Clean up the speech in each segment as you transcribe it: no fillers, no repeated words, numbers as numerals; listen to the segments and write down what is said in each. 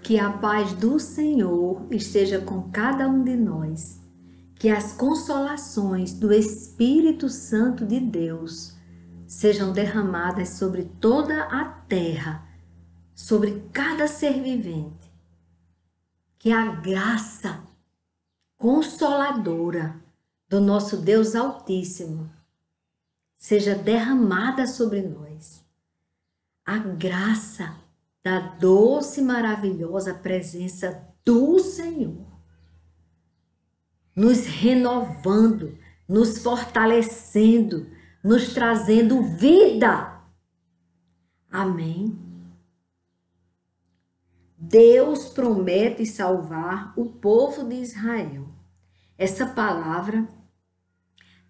Que a paz do Senhor esteja com cada um de nós. Que as consolações do Espírito Santo de Deus sejam derramadas sobre toda a terra, sobre cada ser vivente. Que a graça consoladora do nosso Deus Altíssimo seja derramada sobre nós. A graça da doce e maravilhosa presença do Senhor, nos renovando, nos fortalecendo, nos trazendo vida. Amém. Deus promete salvar o povo de Israel. Essa palavra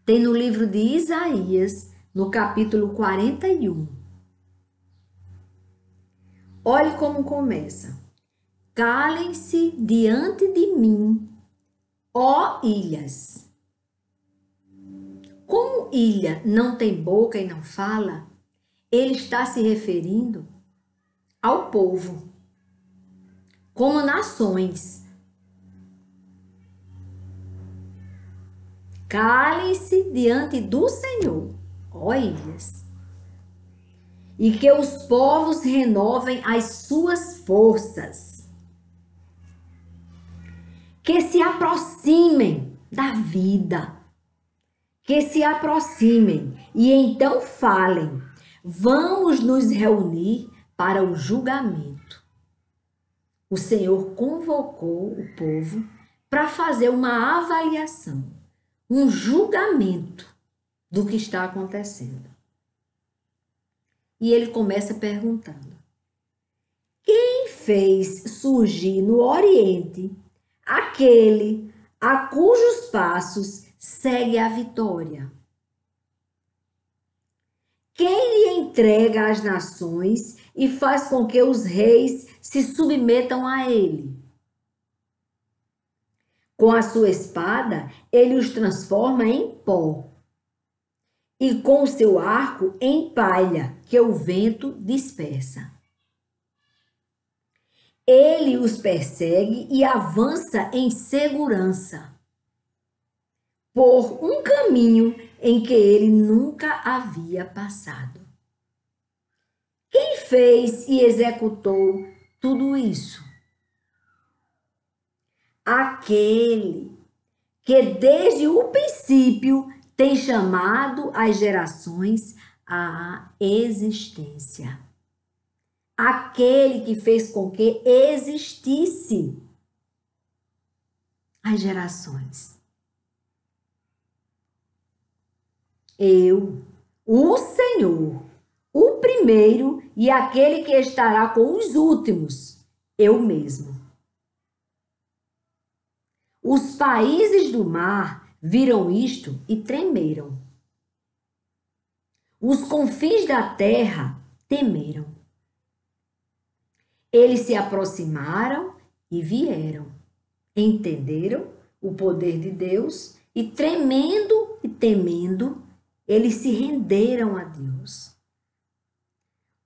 tem no livro de Isaías, no capítulo 41. Olhe como começa. Calem-se diante de mim, ó ilhas. Como ilha não tem boca e não fala, ele está se referindo ao povo, como nações. Calem-se diante do Senhor, ó ilhas, e que os povos renovem as suas forças. Que se aproximem da vida, que se aproximem e então falem: vamos nos reunir para o julgamento. O Senhor convocou o povo para fazer uma avaliação, um julgamento do que está acontecendo. E ele começa perguntando: quem fez surgir no Oriente aquele a cujos passos segue a vitória? Quem lhe entrega as nações e faz com que os reis se submetam a ele? Com a sua espada, ele os transforma em pó, e com o seu arco em palha, que o vento dispersa. Ele os persegue e avança em segurança, por um caminho em que ele nunca havia passado. Quem fez e executou tudo isso? Aquele que desde o princípio tem chamado as gerações à existência. Aquele que fez com que existisse as gerações. Eu, o Senhor, o primeiro e aquele que estará com os últimos, eu mesmo. Os países do mar viram isto e tremeram. Os confins da terra temeram. Eles se aproximaram e vieram. Entenderam o poder de Deus e, tremendo e temendo, eles se renderam a Deus.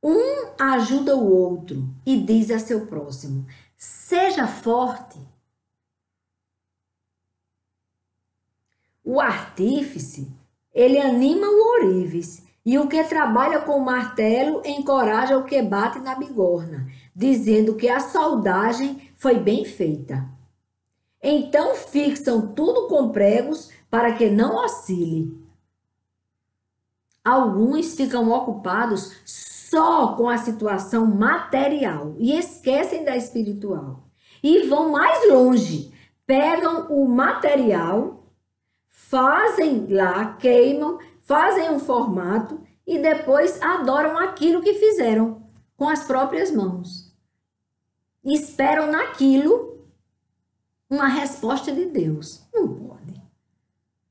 Um ajuda o outro e diz a seu próximo: seja forte. O artífice, ele anima o ourives, e o que trabalha com o martelo encoraja o que bate na bigorna, dizendo que a soldagem foi bem feita. Então fixam tudo com pregos para que não oscile. Alguns ficam ocupados só com a situação material e esquecem da espiritual. E vão mais longe, pegam o material, fazem lá, queimam, fazem um formato e depois adoram aquilo que fizeram com as próprias mãos. E esperam naquilo uma resposta de Deus. Não pode.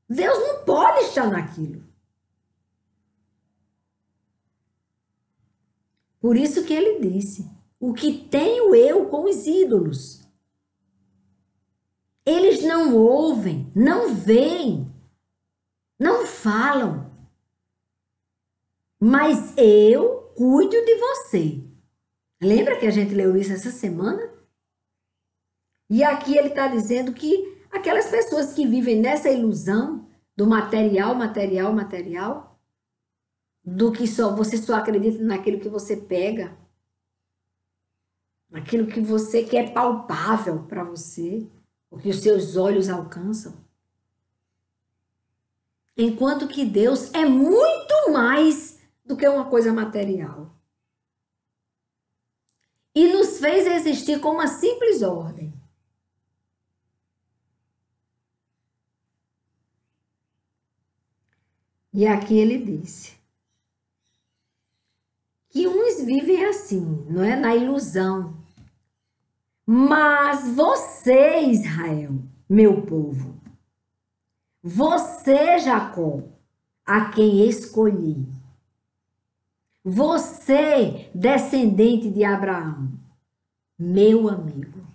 Deus não pode estar naquilo. Por isso que ele disse: o que tenho eu com os ídolos? Eles não ouvem, não veem, não falam. Mas eu cuido de você. Lembra que a gente leu isso essa semana? E aqui ele está dizendo que aquelas pessoas que vivem nessa ilusão do material, material, material, do que você só acredita naquilo que você pega, naquilo que você quer palpável para você, o que os seus olhos alcançam. Enquanto que Deus é muito mais do que uma coisa material. E nos fez existir com uma simples ordem. E aqui ele disse que uns vivem assim, não é? Na ilusão. Mas você, Israel, meu povo, você, Jacó, a quem escolhi, você, descendente de Abraão, meu amigo.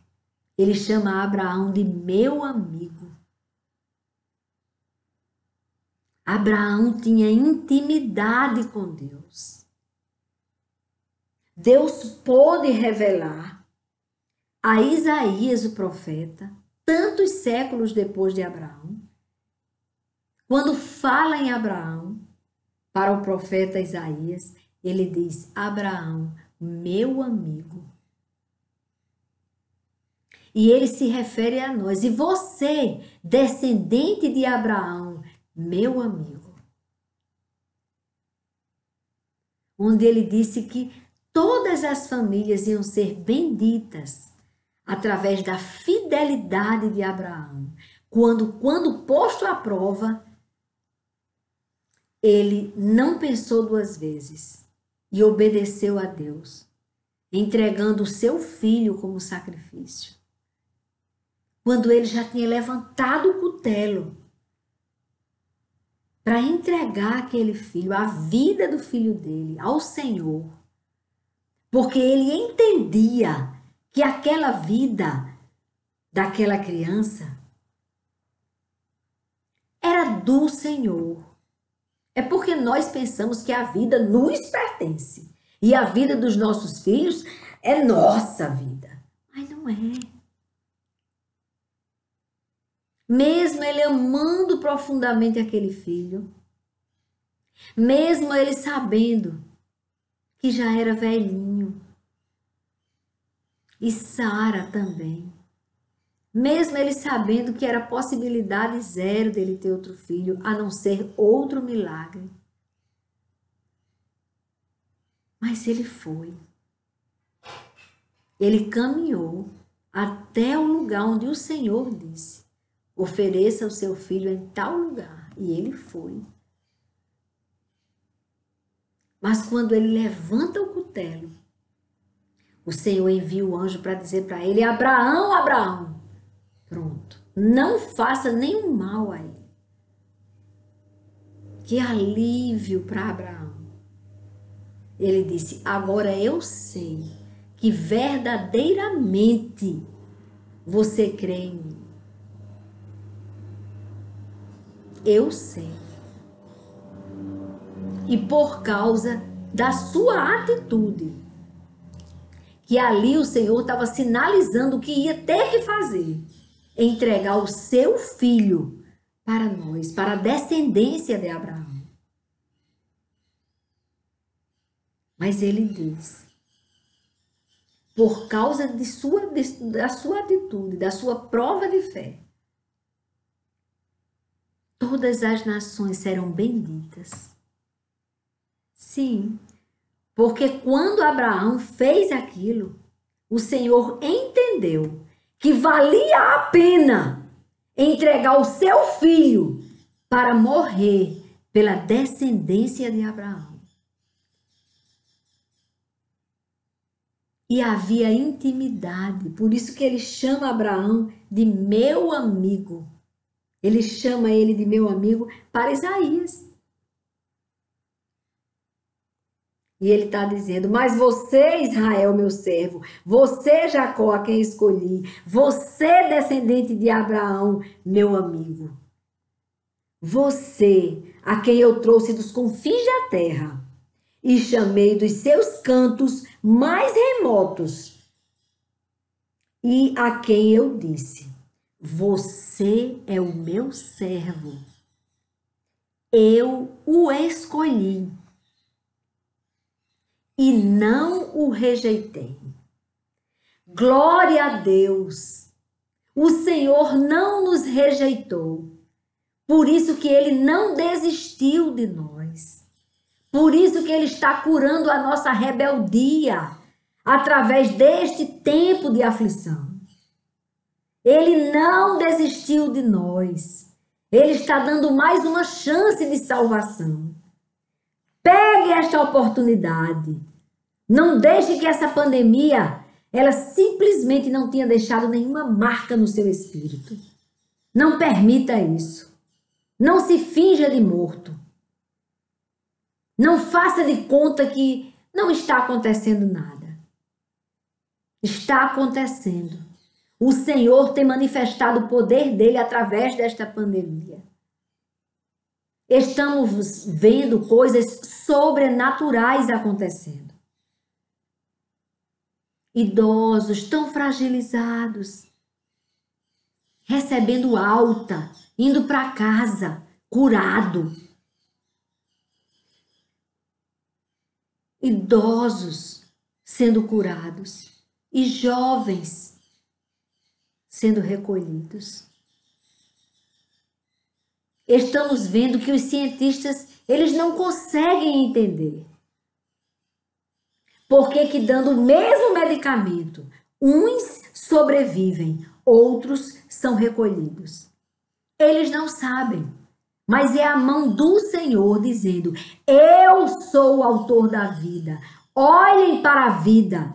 Ele chama Abraão de meu amigo. Abraão tinha intimidade com Deus. Deus pôde revelar a Isaías, o profeta, tantos séculos depois de Abraão, quando fala em Abraão, para o profeta Isaías, ele diz: Abraão, meu amigo. E ele se refere a nós. E você, descendente de Abraão, meu amigo. Onde ele disse que todas as famílias iam ser benditas através da fidelidade de Abraão. Quando posto à prova, ele não pensou duas vezes e obedeceu a Deus, entregando o seu filho como sacrifício. Quando ele já tinha levantado o cutelo para entregar aquele filho, a vida do filho dele, ao Senhor, porque ele entendia que aquela vida daquela criança era do Senhor. É porque nós pensamos que a vida nos pertence e a vida dos nossos filhos é nossa vida, mas não é. Mesmo ele amando profundamente aquele filho, mesmo ele sabendo que já era velhinho, e Sara também, mesmo ele sabendo que era possibilidade zero dele ter outro filho, a não ser outro milagre. Mas ele foi. Ele caminhou até o lugar onde o Senhor disse: ofereça o seu filho em tal lugar. E ele foi. Mas quando ele levanta o cutelo, o Senhor envia o anjo para dizer para ele: Abraão, Abraão. Pronto. Não faça nenhum mal a ele. Que alívio para Abraão. Ele disse: agora eu sei que verdadeiramente você crê em mim. Eu sei. E por causa da sua atitude, que ali o Senhor estava sinalizando o que ia ter que fazer, entregar o seu filho para nós, para a descendência de Abraão. Mas ele diz: por causa da sua atitude, da sua prova de fé, todas as nações serão benditas. Sim, porque quando Abraão fez aquilo, o Senhor entendeu que valia a pena entregar o seu filho para morrer pela descendência de Abraão. E havia intimidade, por isso que ele chama Abraão de meu amigo. Ele chama ele de meu amigo para Isaías. E ele está dizendo: mas você, Israel, meu servo, você, Jacó, a quem escolhi, você, descendente de Abraão, meu amigo, você, a quem eu trouxe dos confins da terra, e chamei dos seus cantos mais remotos, e a quem eu disse: você é o meu servo, eu o escolhi e não o rejeitei. Glória a Deus! O Senhor não nos rejeitou, por isso que Ele não desistiu de nós. Por isso que Ele está curando a nossa rebeldia através deste tempo de aflição. Ele não desistiu de nós. Ele está dando mais uma chance de salvação. Pegue esta oportunidade. Não deixe que essa pandemia, ela simplesmente não tenha deixado nenhuma marca no seu espírito. Não permita isso. Não se finja de morto. Não faça de conta que não está acontecendo nada. Está acontecendo. O Senhor tem manifestado o poder dele através desta pandemia. Estamos vendo coisas sobrenaturais acontecendo. Idosos tão fragilizados, recebendo alta, indo para casa, curado. Idosos sendo curados e jovens sendo recolhidos. Estamos vendo que os cientistas, eles não conseguem entender. Por que dando o mesmo medicamento, uns sobrevivem, outros são recolhidos? Eles não sabem, mas é a mão do Senhor dizendo: eu sou o autor da vida. Olhem para a vida.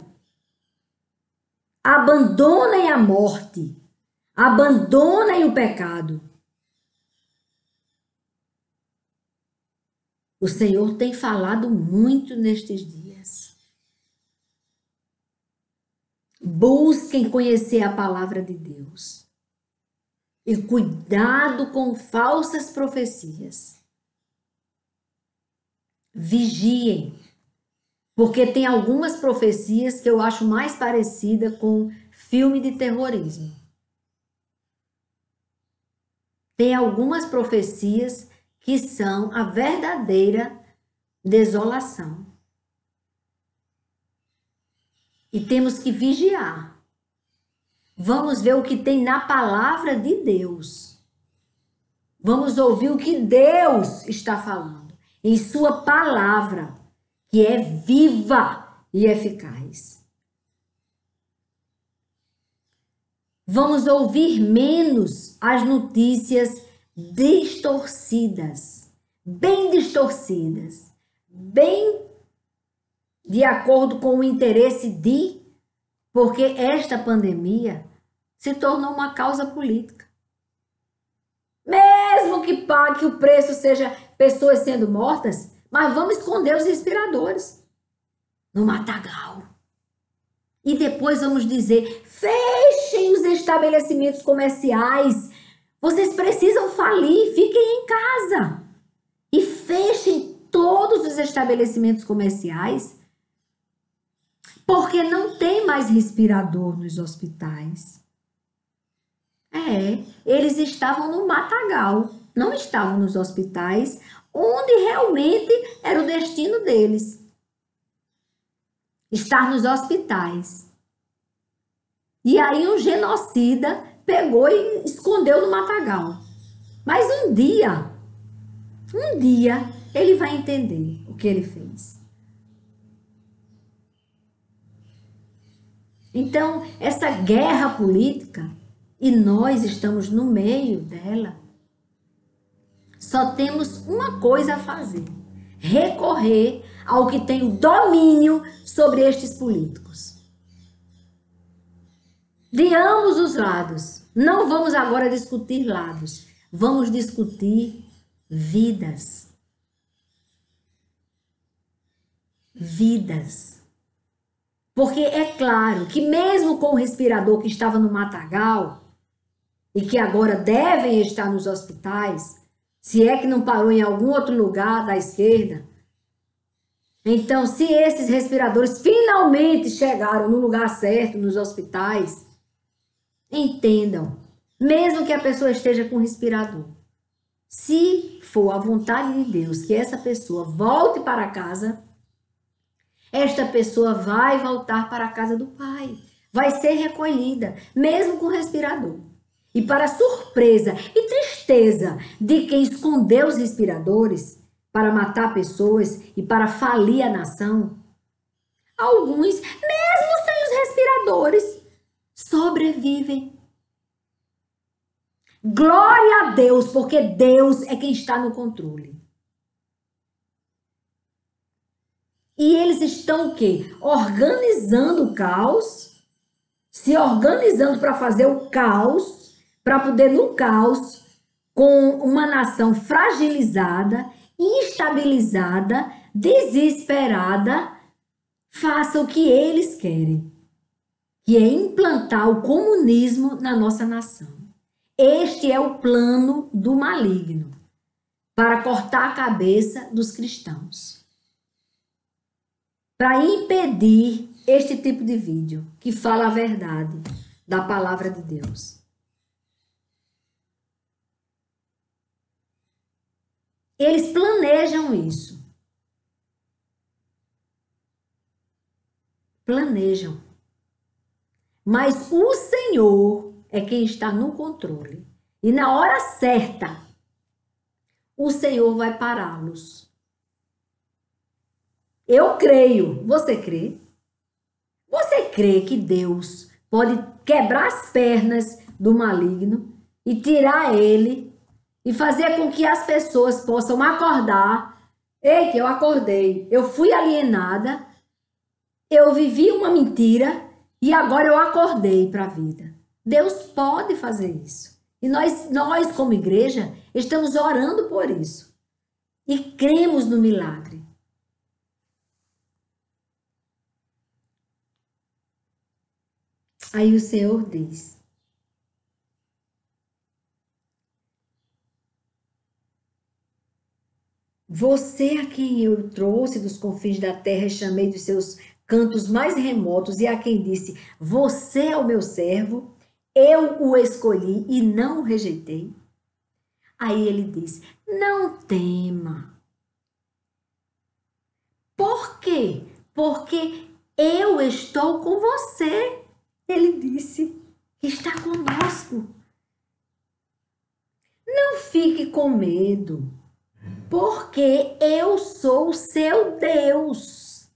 Abandonem a morte. Abandonem o pecado. O Senhor tem falado muito nestes dias. Busquem conhecer a palavra de Deus. E cuidado com falsas profecias. Vigiem. Porque tem algumas profecias que eu acho mais parecida com filme de terrorismo. Tem algumas profecias que são a verdadeira desolação. E temos que vigiar. Vamos ver o que tem na palavra de Deus. Vamos ouvir o que Deus está falando em sua palavra, que é viva e eficaz. Vamos ouvir menos as notícias distorcidas, bem de acordo com o interesse porque esta pandemia se tornou uma causa política. Mesmo que pague que o preço seja pessoas sendo mortas, mas vamos esconder os respiradores no matagal. E depois vamos dizer: fechem os estabelecimentos comerciais. Vocês precisam falir, fiquem em casa. E fechem todos os estabelecimentos comerciais, porque não tem mais respirador nos hospitais. Eles estavam no matagal, não estavam nos hospitais, onde realmente era o destino deles. Estar nos hospitais. E aí um genocida pegou e escondeu no matagal. Mas um dia ele vai entender o que ele fez. Então, essa guerra política, e nós estamos no meio dela, só temos uma coisa a fazer: recorrer ao que tem o domínio sobre estes políticos. De ambos os lados. Não vamos agora discutir lados. Vamos discutir vidas. Vidas. Porque é claro que mesmo com o respirador que estava no matagal e que agora devem estar nos hospitais, se é que não parou em algum outro lugar da esquerda, Então, se esses respiradores finalmente chegaram no lugar certo, nos hospitais, entendam, mesmo que a pessoa esteja com respirador, se for a vontade de Deus que essa pessoa volte para casa, esta pessoa vai voltar para a casa do Pai, vai ser recolhida, mesmo com respirador. E para surpresa e tristeza de quem escondeu os respiradores para matar pessoas e para falir a nação, alguns, mesmo sem os respiradores, sobrevivem. Glória a Deus, porque Deus é quem está no controle. E eles estão o quê? Organizando o caos, se organizando para fazer o caos, para poder no caos, com uma nação fragilizada, instabilizada, desesperada, faça o que eles querem, que é implantar o comunismo na nossa nação. Este é o plano do maligno para cortar a cabeça dos cristãos. Para impedir este tipo de vídeo que fala a verdade da palavra de Deus. Eles planejam isso. Planejam. Mas o Senhor é quem está no controle. E na hora certa, o Senhor vai pará-los. Eu creio. Você crê? Você crê que Deus pode quebrar as pernas do maligno e tirar ele e fazer com que as pessoas possam acordar? Eita, eu acordei. Eu fui alienada. Eu vivi uma mentira e agora eu acordei para a vida. Deus pode fazer isso. E nós, como igreja, estamos orando por isso. E cremos no milagre. Aí o Senhor diz: você a quem eu trouxe dos confins da terra e chamei dos seus cantos mais remotos, e a quem disse, você é o meu servo, eu o escolhi e não o rejeitei. Aí ele diz, não tema. Por quê? Porque eu estou com você. Ele disse, está conosco. Não fique com medo, porque eu sou o seu Deus.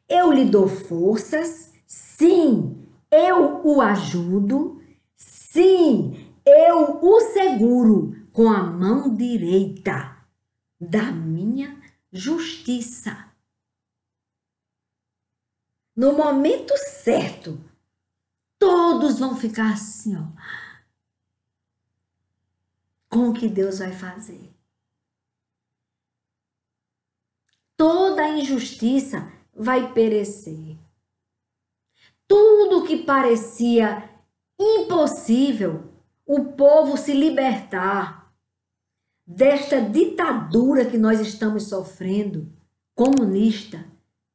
Eu lhe dou forças, sim, eu o ajudo, sim, eu o seguro com a mão direita da minha justiça. No momento certo, todos vão ficar assim, ó, com o que Deus vai fazer. Toda a injustiça vai perecer. Tudo que parecia impossível, o povo se libertar desta ditadura que nós estamos sofrendo, comunista,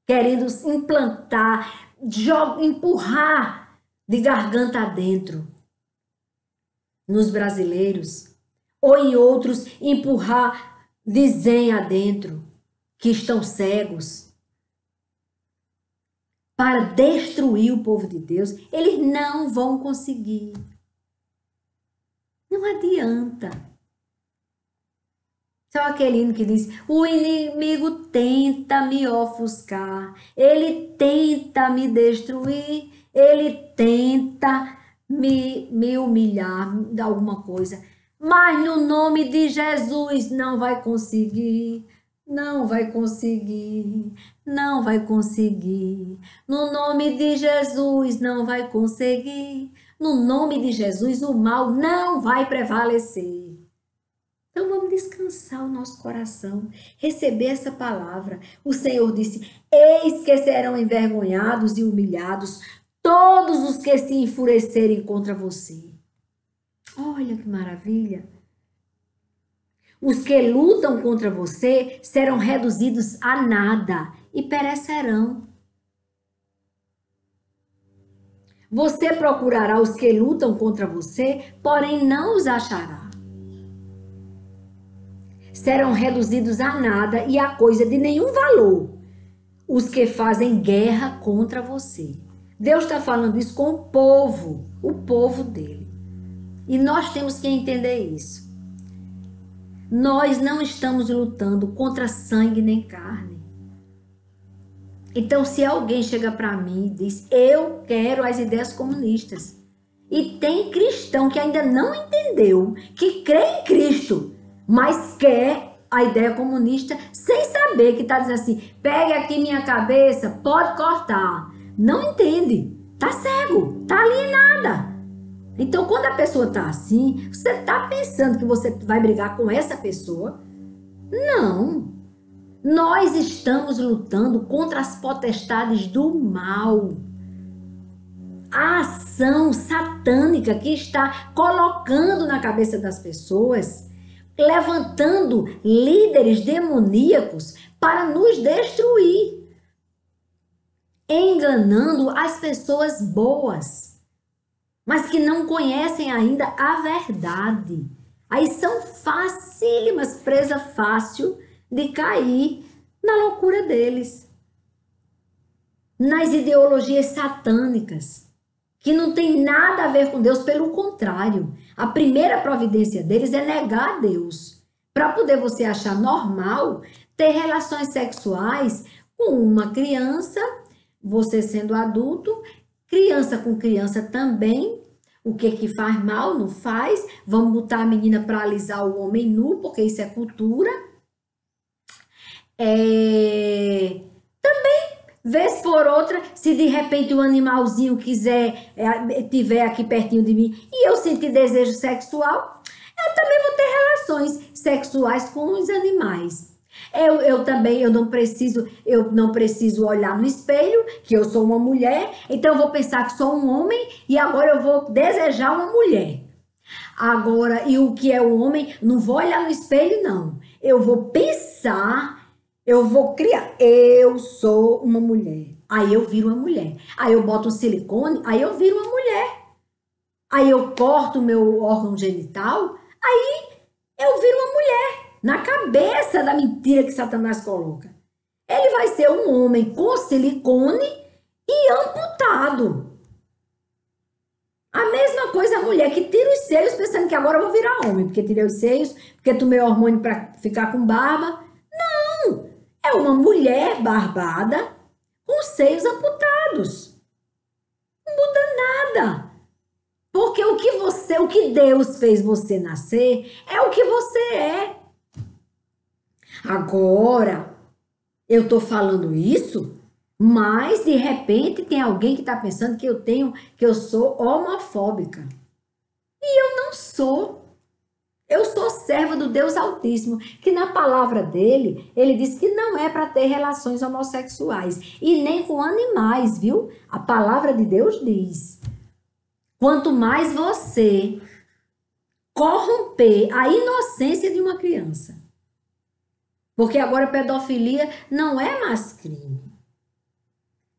querendo implantar, empurrar de garganta adentro nos brasileiros, ou em outros empurrar de zen adentro, que estão cegos, para destruir o povo de Deus. Eles não vão conseguir. Não adianta. Sabe aquele hino que diz, o inimigo tenta me ofuscar, ele tenta me destruir, ele tenta me humilhar de alguma coisa, mas no nome de Jesus não vai conseguir, não vai conseguir, não vai conseguir, no nome de Jesus não vai conseguir, no nome de Jesus o mal não vai prevalecer. Então vamos descansar o nosso coração, receber essa palavra. O Senhor disse, eis que serão envergonhados e humilhados todos os que se enfurecerem contra você. Olha que maravilha. Os que lutam contra você serão reduzidos a nada e perecerão. Você procurará os que lutam contra você, porém não os achará. Serão reduzidos a nada e a coisa de nenhum valor os que fazem guerra contra você. Deus está falando isso com o povo dele. E nós temos que entender isso. Nós não estamos lutando contra sangue nem carne. Então, se alguém chega para mim e diz, eu quero as ideias comunistas, e tem cristão que ainda não entendeu, que crê em Cristo, mas quer a ideia comunista, sem saber que está dizendo assim, pegue aqui minha cabeça, pode cortar. Não entende, tá cego, tá alienada. Então, quando a pessoa está assim, você está pensando que você vai brigar com essa pessoa? Não. Nós estamos lutando contra as potestades do mal. A ação satânica que está colocando na cabeça das pessoas, levantando líderes demoníacos para nos destruir, enganando as pessoas boas, mas que não conhecem ainda a verdade. Aí são facílimas, presa fácil de cair na loucura deles, nas ideologias satânicas, que não tem nada a ver com Deus, pelo contrário. A primeira providência deles é negar a Deus, para poder você achar normal ter relações sexuais com uma criança, você sendo adulto, criança com criança também. O que faz mal, não faz. Vamos botar a menina para alisar o homem nu, porque isso é cultura. Também, vez por outra, se de repente um animalzinho tiver aqui pertinho de mim e eu sentir desejo sexual, eu também vou ter relações sexuais com os animais. Eu também não preciso olhar no espelho, que eu sou uma mulher, então eu vou pensar que sou um homem e agora eu vou desejar uma mulher. Agora, e o que é o homem? Não vou olhar no espelho, não. Eu vou pensar, eu vou criar. Eu sou uma mulher. Aí eu viro uma mulher. Aí eu boto um silicone, aí eu viro uma mulher. Aí eu corto o meu órgão genital, aí eu viro uma mulher. Na cabeça da mentira que Satanás coloca. Ele vai ser um homem com silicone e amputado. A mesma coisa a mulher que tira os seios pensando que agora eu vou virar homem, porque tirei os seios, porque tomei hormônio para ficar com barba. Não! É uma mulher barbada com os seios amputados. Não muda nada. Porque o que Deus fez você nascer é o que você é. Agora, eu tô falando isso, mas de repente tem alguém que tá pensando que eu sou homofóbica. E eu não sou. Eu sou serva do Deus Altíssimo, que na palavra dele, ele diz que não é para ter relações homossexuais e nem com animais, viu? A palavra de Deus diz: quanto mais você corromper a inocência de uma criança. Porque agora pedofilia não é mais crime.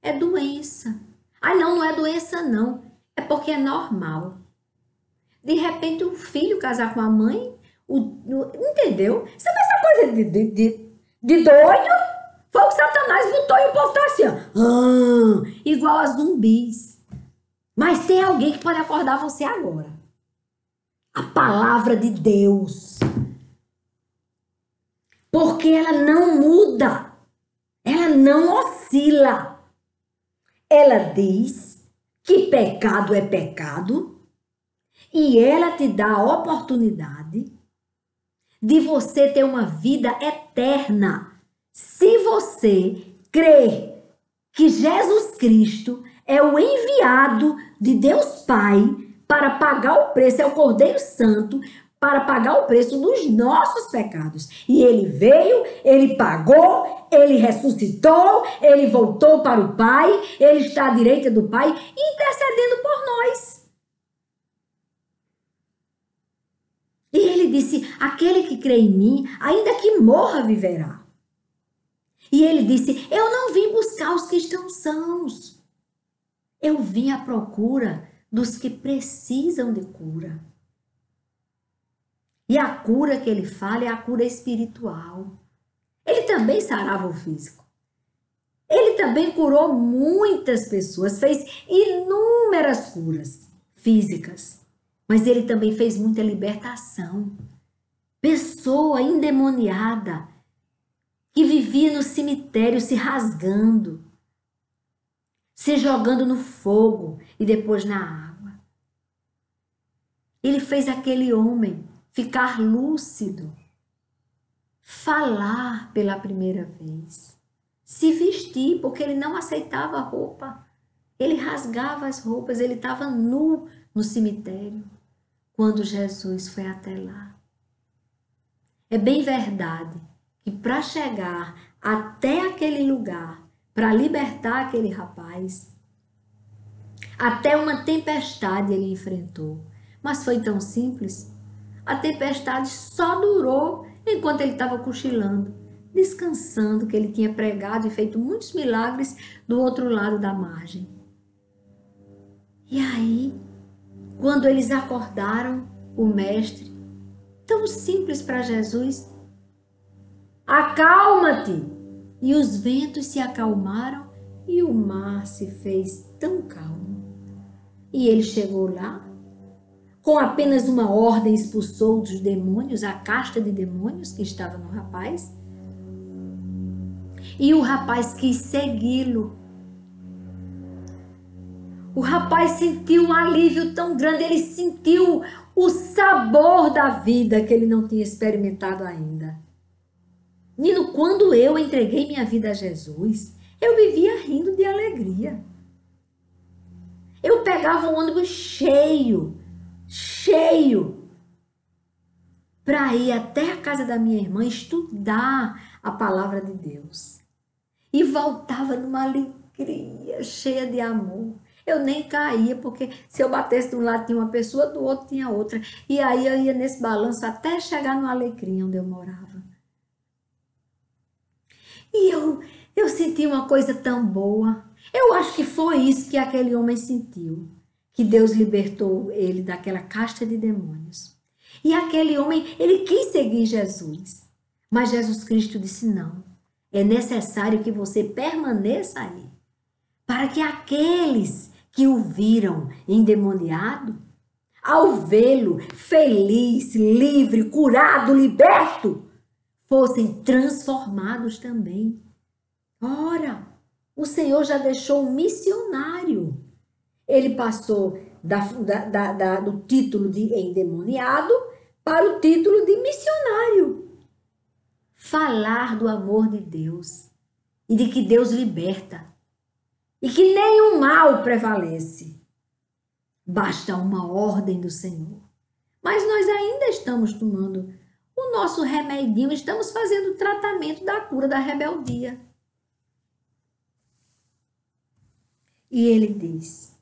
É doença. Ah, não é doença não. É porque é normal. De repente o filho casar com a mãe, entendeu? Sabe essa coisa de doido? Foi o que Satanás botou e o povo tá assim, ó. Igual a zumbis. Mas tem alguém que pode acordar você agora. A palavra de Deus. Porque ela não muda, ela não oscila. Ela diz que pecado é pecado e ela te dá a oportunidade de você ter uma vida eterna. Se você crer que Jesus Cristo é o enviado de Deus Pai para pagar o preço, é o Cordeiro Santo, para pagar o preço dos nossos pecados. E ele veio, ele pagou, ele ressuscitou, ele voltou para o Pai, ele está à direita do Pai, intercedendo por nós. E ele disse: aquele que crê em mim, ainda que morra, viverá. E ele disse: eu não vim buscar os que estão sãos. Eu vim à procura dos que precisam de cura. E a cura que ele fala é a cura espiritual. Ele também sarava o físico. Ele também curou muitas pessoas, fez inúmeras curas físicas. Mas ele também fez muita libertação. Pessoa endemoniada que vivia no cemitério se rasgando, se jogando no fogo e depois na água. Ele fez aquele homem ficar lúcido, falar pela primeira vez, se vestir, porque ele não aceitava roupa. Ele rasgava as roupas, ele estava nu no cemitério quando Jesus foi até lá. É bem verdade que para chegar até aquele lugar, para libertar aquele rapaz, até uma tempestade ele enfrentou. Mas foi tão simples. A tempestade só durou enquanto ele estava cochilando, descansando, que ele tinha pregado e feito muitos milagres do outro lado da margem. E aí, quando eles acordaram o mestre, tão simples para Jesus: acalma-te! E os ventos se acalmaram e o mar se fez tão calmo. E ele chegou lá, com apenas uma ordem expulsou dos demônios, a casta de demônios que estava no rapaz. E o rapaz quis segui-lo. O rapaz sentiu um alívio tão grande, ele sentiu o sabor da vida que ele não tinha experimentado ainda. Nino, quando eu entreguei minha vida a Jesus, eu vivia rindo de alegria. Eu pegava um ônibus cheio, para ir até a casa da minha irmã estudar a palavra de Deus. E voltava numa alegria, cheia de amor. Eu nem caía, porque se eu batesse de um lado tinha uma pessoa, do outro tinha outra. E aí eu ia nesse balanço até chegar no Alecrim, onde eu morava. E eu senti uma coisa tão boa. Eu acho que foi isso que aquele homem sentiu, que Deus libertou ele daquela casta de demônios. E aquele homem, ele quis seguir Jesus. Mas Jesus Cristo disse: não, é necessário que você permaneça aí, para que aqueles que o viram endemoniado, ao vê-lo feliz, livre, curado, liberto, fossem transformados também. Ora, o Senhor já deixou um missionário. Ele passou do título de endemoniado para o título de missionário. Falar do amor de Deus e de que Deus liberta e que nenhum mal prevalece. Basta uma ordem do Senhor. Mas nós ainda estamos tomando o nosso remedinho, estamos fazendo o tratamento da cura da rebeldia. E ele diz: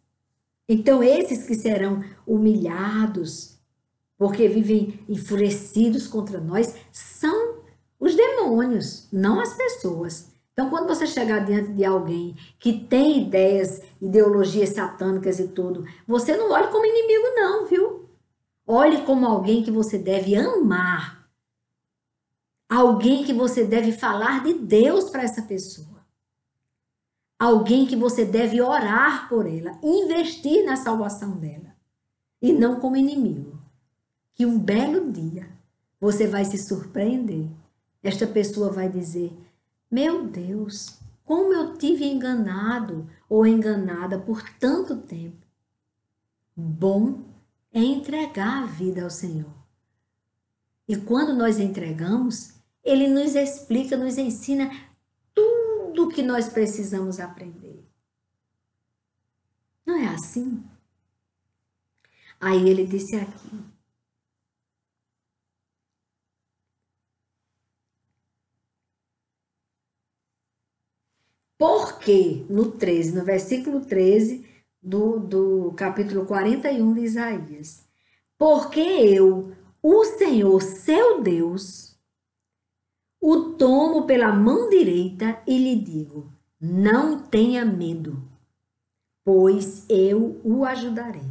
então esses que serão humilhados, porque vivem enfurecidos contra nós, são os demônios, não as pessoas. Então, quando você chegar diante de alguém que tem ideias, ideologias satânicas e tudo, você não olhe como inimigo não, viu? Olhe como alguém que você deve amar. Alguém que você deve falar de Deus para essa pessoa. Alguém que você deve orar por ela, investir na salvação dela. E não como inimigo. Que um belo dia você vai se surpreender. Esta pessoa vai dizer: meu Deus, como eu tive enganado ou enganada por tanto tempo. Bom é entregar a vida ao Senhor. E quando nós entregamos, Ele nos explica, nos ensina tudo o que nós precisamos aprender. Não é assim? Aí ele disse aqui: porque no 13, no versículo 13 do capítulo 41 de Isaías, porque eu, o Senhor, seu Deus, o tomo pela mão direita e lhe digo: não tenha medo, pois eu o ajudarei.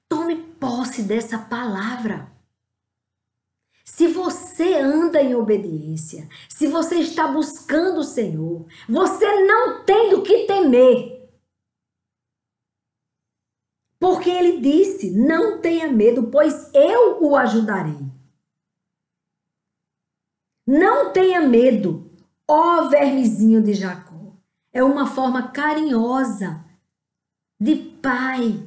Tome posse dessa palavra. Se você anda em obediência, se você está buscando o Senhor, você não tem do que temer. Porque ele disse: não tenha medo, pois eu o ajudarei. Não tenha medo, ó vermezinho de Jacó. É uma forma carinhosa de pai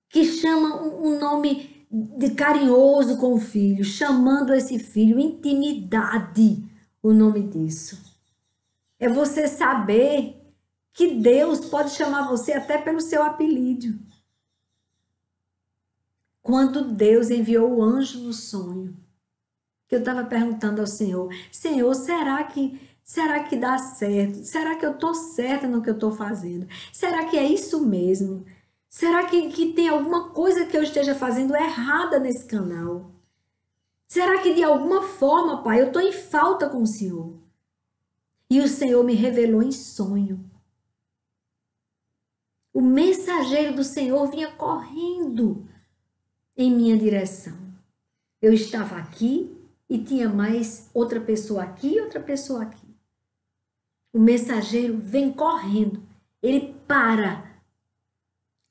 que chama um nome de carinhoso com o filho, chamando esse filho, intimidade, o nome disso. É você saber que Deus pode chamar você até pelo seu apelido. Quando Deus enviou o anjo no sonho, que eu estava perguntando ao Senhor: Senhor, será que dá certo? Será que eu estou certa no que eu estou fazendo? Será que é isso mesmo? Será que tem alguma coisa que eu esteja fazendo errada nesse canal? Será que de alguma forma, Pai, eu estou em falta com o Senhor? E o Senhor me revelou em sonho. O mensageiro do Senhor vinha correndo em minha direção. Eu estava aqui e tinha mais outra pessoa aqui e outra pessoa aqui. O mensageiro vem correndo. Ele para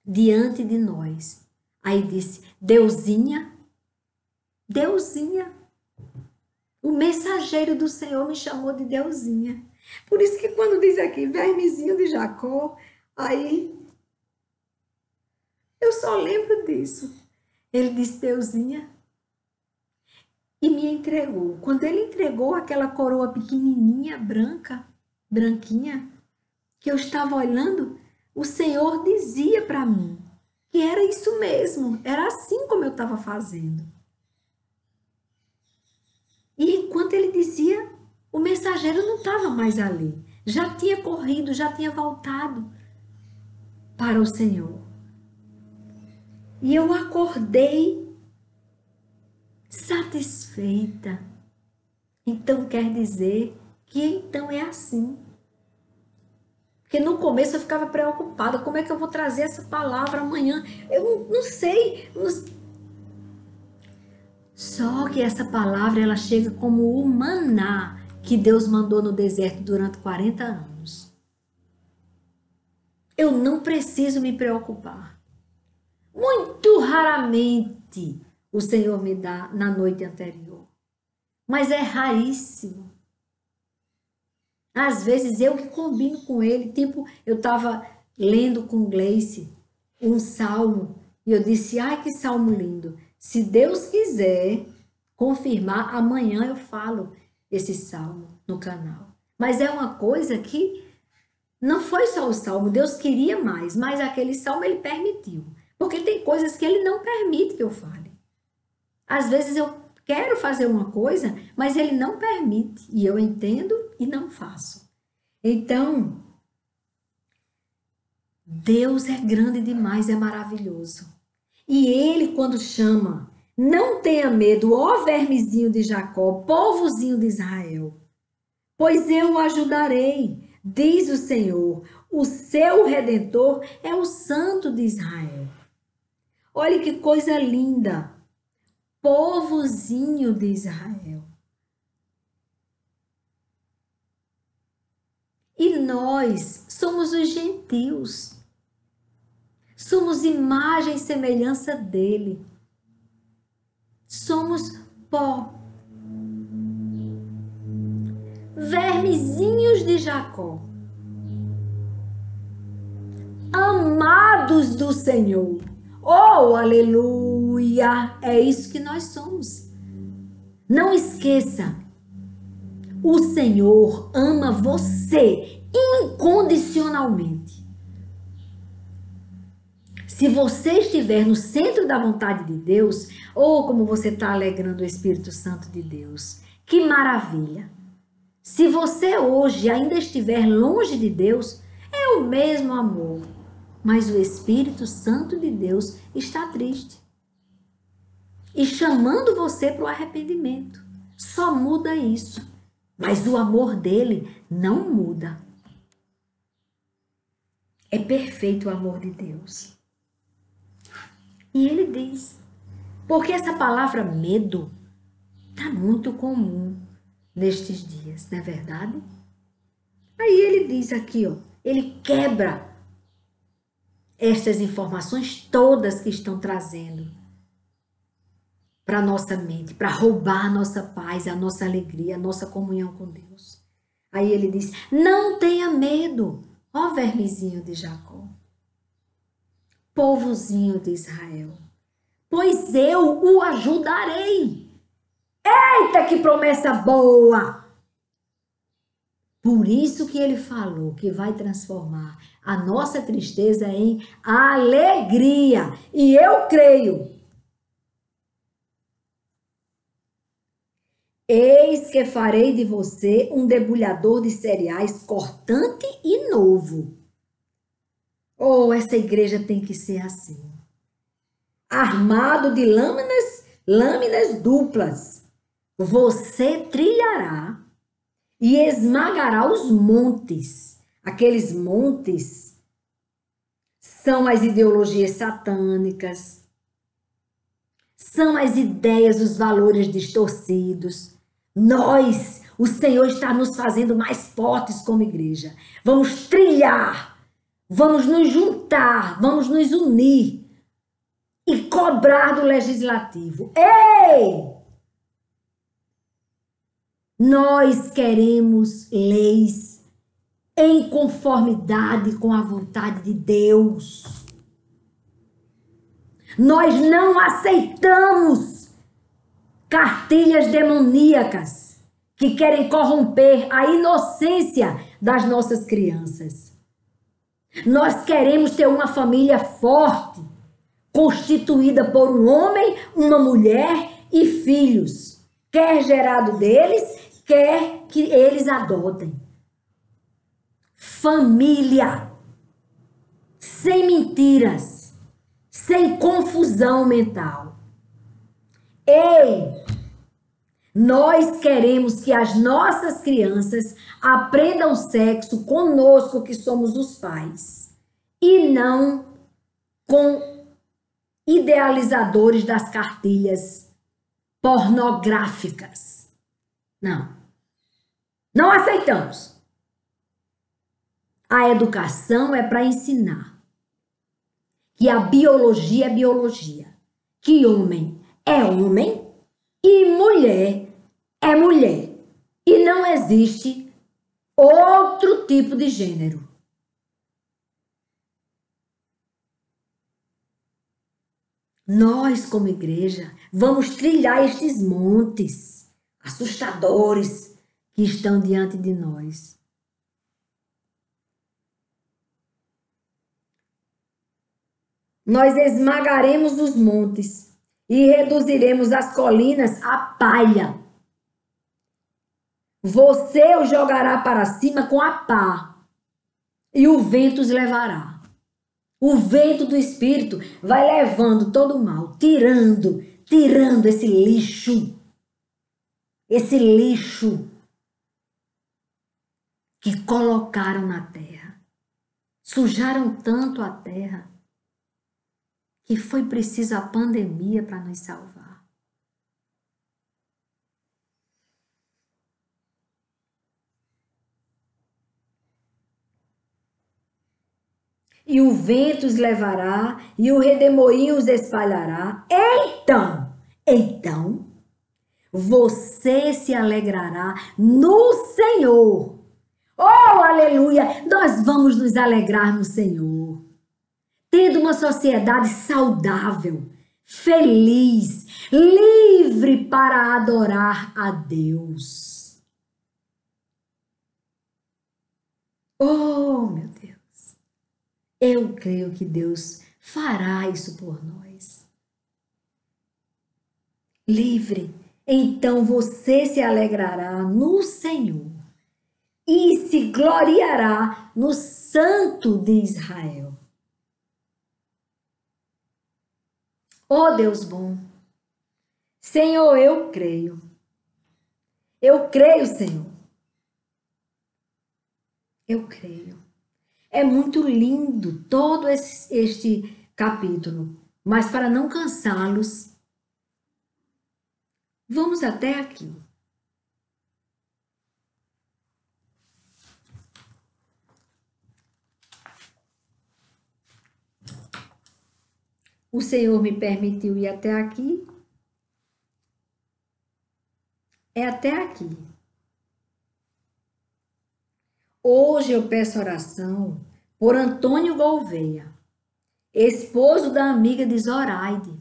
diante de nós. Aí disse: Deusinha, Deusinha. O mensageiro do Senhor me chamou de Deusinha. Por isso que quando diz aqui, vermezinho de Jacó, aí eu só lembro disso. Ele disse: Deusinha. E me entregou. Quando ele entregou aquela coroa pequenininha, branquinha, que eu estava olhando, o Senhor dizia para mim que era isso mesmo, era assim como eu estava fazendo. E enquanto ele dizia, o mensageiro não estava mais ali. Já tinha corrido, já tinha voltado para o Senhor. E eu acordei satisfeita. Então quer dizer que então é assim. Porque no começo eu ficava preocupada, como é que eu vou trazer essa palavra amanhã? Eu não sei. Só que essa palavra ela chega como o maná que Deus mandou no deserto durante 40 anos. Eu não preciso me preocupar. Muito raramente o Senhor me dá na noite anterior. Mas é raríssimo. Às vezes eu que combino com ele, tipo, eu estava lendo com Gleice um salmo e eu disse: ai, que salmo lindo. Se Deus quiser confirmar, amanhã eu falo esse salmo no canal. Mas é uma coisa que não foi só o salmo, Deus queria mais, mas aquele salmo ele permitiu. Porque tem coisas que ele não permite que eu fale. Às vezes eu quero fazer uma coisa, mas ele não permite. E eu entendo e não faço. Então, Deus é grande demais, é maravilhoso. E ele, quando chama, não tenha medo, ó vermezinho de Jacó, povozinho de Israel, pois eu o ajudarei, diz o Senhor. O seu Redentor é o Santo de Israel. Olha que coisa linda. Povozinho de Israel. E nós somos os gentios. Somos imagem e semelhança dele. Somos pó. Vermezinhos de Jacó. Amados do Senhor. Oh, aleluia! É isso que nós somos. Não esqueça, o Senhor ama você incondicionalmente. Se você estiver no centro da vontade de Deus, ou como você está alegrando o Espírito Santo de Deus, que maravilha! Se você hoje ainda estiver longe de Deus, é o mesmo amor, mas o Espírito Santo de Deus está triste. e chamando você para o arrependimento. Só muda isso. Mas o amor dele não muda. É perfeito o amor de Deus. E ele diz, porque essa palavra medo está muito comum nestes dias, não é verdade? Aí ele diz aqui, ó, ele quebra estas informações todas que estão trazendo para a nossa mente, para roubar a nossa paz, a nossa alegria, a nossa comunhão com Deus. Aí ele diz, não tenha medo, ó vermezinho de Jacó, povozinho de Israel, pois eu o ajudarei. Eita, que promessa boa! Por isso que ele falou que vai transformar a nossa tristeza em alegria. E eu creio. Eis que farei de você um debulhador de cereais cortante e novo. Oh, essa igreja tem que ser assim. Armado de lâminas duplas. Você trilhará e esmagará os montes. Aqueles montes são as ideologias satânicas, são as ideias, os valores distorcidos. Nós, o Senhor está nos fazendo mais fortes como igreja. Vamos trilhar, vamos nos juntar, vamos nos unir e cobrar do legislativo. Ei! Nós queremos leis em conformidade com a vontade de Deus. Nós não aceitamos cartilhas demoníacas que querem corromper a inocência das nossas crianças. Nós queremos ter uma família forte, constituída por um homem, uma mulher e filhos, quer gerado deles, quer que eles adotem. Família, sem mentiras, sem confusão mental. Ei, nós queremos que as nossas crianças aprendam sexo conosco, que somos os pais, e não com idealizadores das cartilhas pornográficas. Não. Não aceitamos. A educação é para ensinar que a biologia é biologia, que homem é homem e mulher é mulher. E não existe outro tipo de gênero. Nós, como igreja, vamos trilhar estes montes assustadores que estão diante de nós. Nós esmagaremos os montes e reduziremos as colinas a palha. Você o jogará para cima com a pá e o vento os levará. O vento do Espírito vai levando todo o mal, tirando esse lixo que colocaram na terra. Sujaram tanto a terra que foi preciso a pandemia para nos salvar. E o vento os levará, e o redemoinho os espalhará. Então, você se alegrará no Senhor. Oh, aleluia! Nós vamos nos alegrar no Senhor. Tendo uma sociedade saudável, feliz, livre para adorar a Deus. Oh, meu Deus! Eu creio que Deus fará isso por nós. Livre, então você se alegrará no Senhor e se gloriará no Santo de Israel. Oh, Deus bom, Senhor, eu creio. Eu creio, Senhor. Eu creio. É muito lindo todo este capítulo, mas para não cansá-los, vamos até aqui. O Senhor me permitiu ir até aqui. É até aqui. Hoje eu peço oração por Antônio Gouveia, esposo da amiga de Zoraide.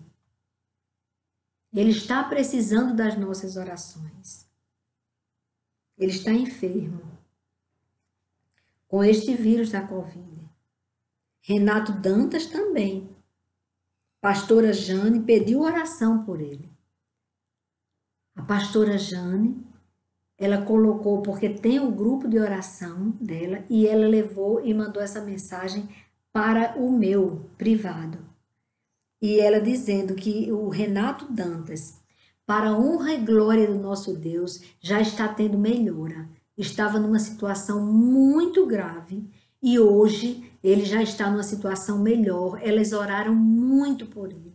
Ele está precisando das nossas orações. Ele está enfermo com este vírus da Covid. Renato Dantas também. Pastora Jane pediu oração por ele. A pastora Jane, ela colocou, porque tem o grupo de oração dela, e ela levou e mandou essa mensagem para o meu privado. E ela dizendo que o Renato Dantas, para a honra e glória do nosso Deus, já está tendo melhora. Estava numa situação muito grave e hoje ele já está numa situação melhor. Elas oraram muito por ele.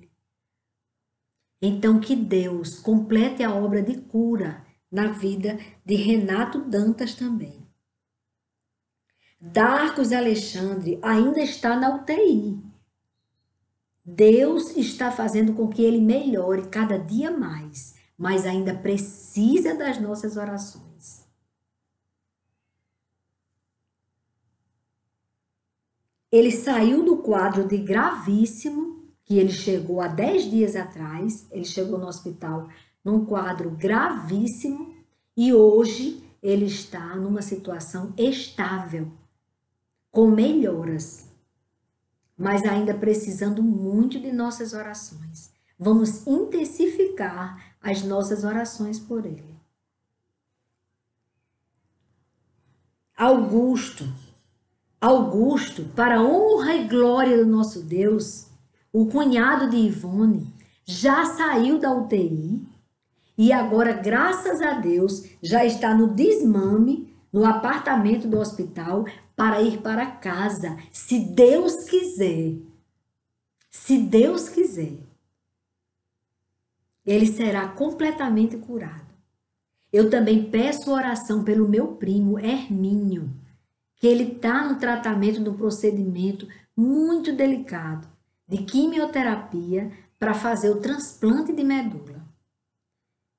Então que Deus complete a obra de cura na vida de Renato Dantas também. Darcos Alexandre ainda está na UTI. Deus está fazendo com que ele melhore cada dia mais, mas ainda precisa das nossas orações. Ele saiu do quadro de gravíssimo, que ele chegou há 10 dias atrás, ele chegou no hospital num quadro gravíssimo e hoje ele está numa situação estável, com melhoras, mas ainda precisando muito de nossas orações. Vamos intensificar as nossas orações por ele. Augusto, para a honra e glória do nosso Deus, o cunhado de Ivone já saiu da UTI e agora, graças a Deus, já está no desmame, no apartamento do hospital, para ir para casa, se Deus quiser. Se Deus quiser, ele será completamente curado. Eu também peço oração pelo meu primo Hermínio, que ele está no tratamento do procedimento muito delicado de quimioterapia para fazer o transplante de medula.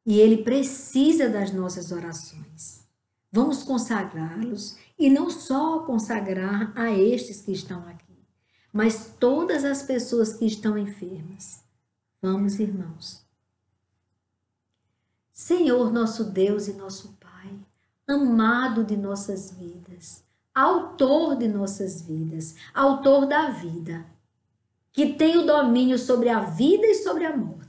E ele precisa das nossas orações. Vamos consagrá-los e não só consagrar a estes que estão aqui, mas todas as pessoas que estão enfermas. Vamos, irmãos. Senhor, nosso Deus e nosso Pai, amado de nossas vidas, autor de nossas vidas, autor da vida, que tem o domínio sobre a vida e sobre a morte.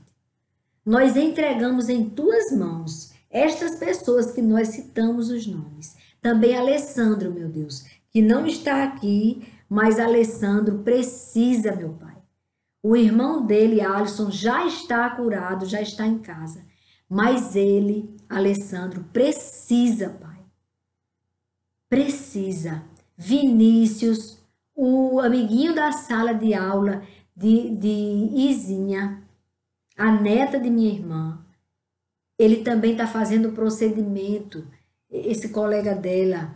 Nós entregamos em tuas mãos estas pessoas que nós citamos os nomes. Também Alessandro, meu Deus, que não está aqui, mas Alessandro precisa, meu Pai. O irmão dele, Alisson, já está curado, já está em casa. Mas ele, Alessandro, precisa, Pai. Precisa. Vinícius, o amiguinho da sala de aula de Izinha, a neta de minha irmã, ele também está fazendo procedimento, esse colega dela,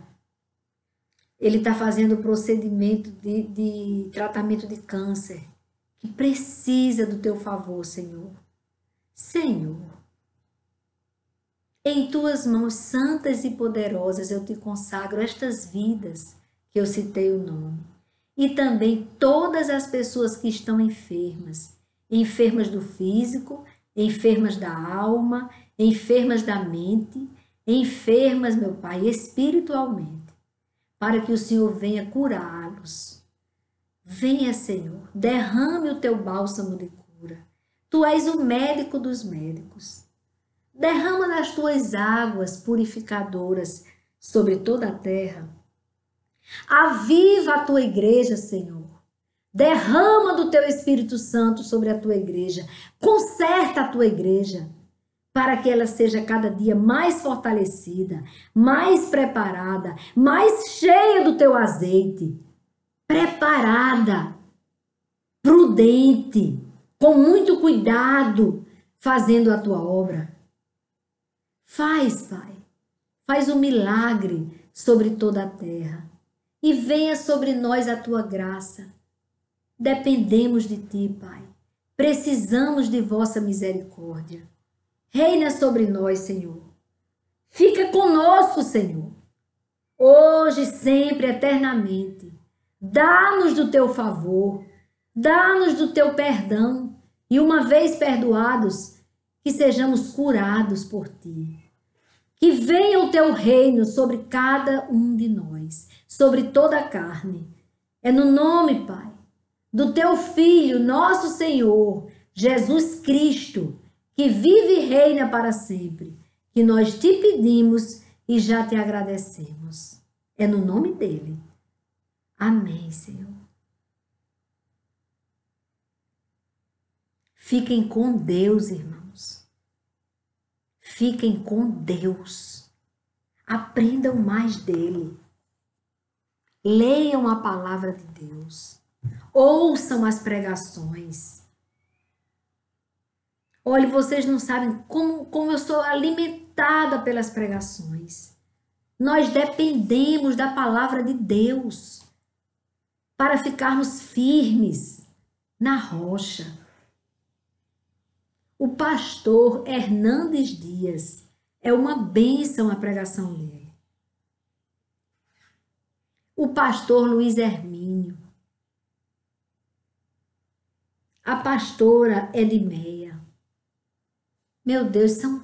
ele está fazendo procedimento de tratamento de câncer, que precisa do teu favor, Senhor. Senhor, em tuas mãos santas e poderosas eu te consagro estas vidas que eu citei o nome. E também todas as pessoas que estão enfermas, enfermas do físico, enfermas da alma, enfermas da mente, enfermas, meu Pai, espiritualmente, para que o Senhor venha curá-los. Venha, Senhor, derrame o teu bálsamo de cura. Tu és o médico dos médicos. Derrama nas tuas águas purificadoras sobre toda a terra. Aviva a tua igreja, Senhor. Derrama do teu Espírito Santo sobre a tua igreja. Conserta a tua igreja. para que ela seja cada dia mais fortalecida, mais preparada, mais cheia do teu azeite, preparada, prudente, com muito cuidado, fazendo a tua obra. Faz, Pai, faz um milagre sobre toda a terra e venha sobre nós a tua graça. Dependemos de ti, Pai. Precisamos de vossa misericórdia. Reina sobre nós, Senhor. Fica conosco, Senhor. Hoje, sempre, eternamente. Dá-nos do teu favor. Dá-nos do teu perdão. E uma vez perdoados, que sejamos curados por ti. Que venha o teu reino sobre cada um de nós, sobre toda a carne. É no nome, Pai, do teu Filho, nosso Senhor, Jesus Cristo, que vive e reina para sempre, que nós te pedimos e já te agradecemos. É no nome dele. Amém, Senhor. Fiquem com Deus, irmãos. Fiquem com Deus. Aprendam mais dele. Leiam a palavra de Deus. Ouçam as pregações. Olha, vocês não sabem como eu sou alimentada pelas pregações. Nós dependemos da palavra de Deus para ficarmos firmes na rocha. O pastor Hernandes Dias é uma bênção a pregação dele. O pastor Luiz Hermínio. A pastora Elimeia. Meu Deus, são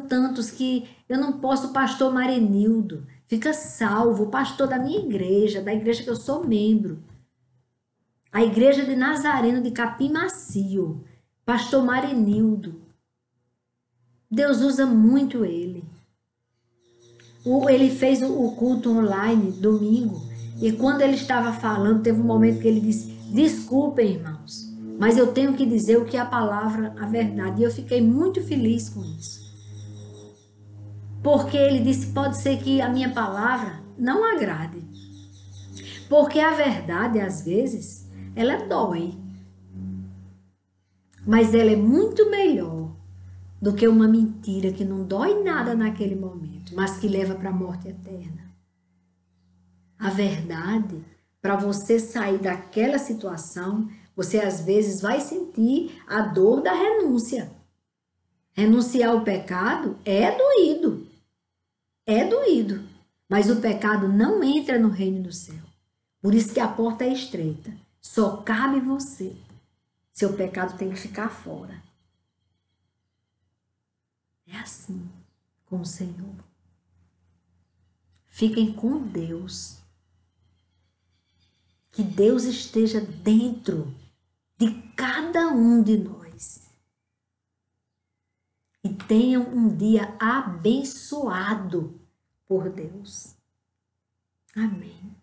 tantos que eu não posso. O pastor Marenildo, fica salvo, o pastor da minha igreja, da igreja que eu sou membro, a igreja de Nazareno de Capim Macio, pastor Marenildo. Deus usa muito ele. Ele fez o culto online domingo, e quando ele estava falando, teve um momento que ele disse: desculpem, irmãos, mas eu tenho que dizer o que é a palavra, a verdade. E eu fiquei muito feliz com isso. Porque ele disse: pode ser que a minha palavra não agrade. Porque a verdade, às vezes, ela dói. Mas ela é muito melhor do que uma mentira que não dói nada naquele momento, mas que leva para a morte eterna. A verdade, para você sair daquela situação, você às vezes vai sentir a dor da renúncia. Renunciar ao pecado é doído. É doído. Mas o pecado não entra no reino do céu. Por isso que a porta é estreita. Só cabe você. Seu pecado tem que ficar fora. É assim com o Senhor. Fiquem com Deus. Que Deus esteja dentro de cada um de nós. E tenham um dia abençoado por Deus. Amém.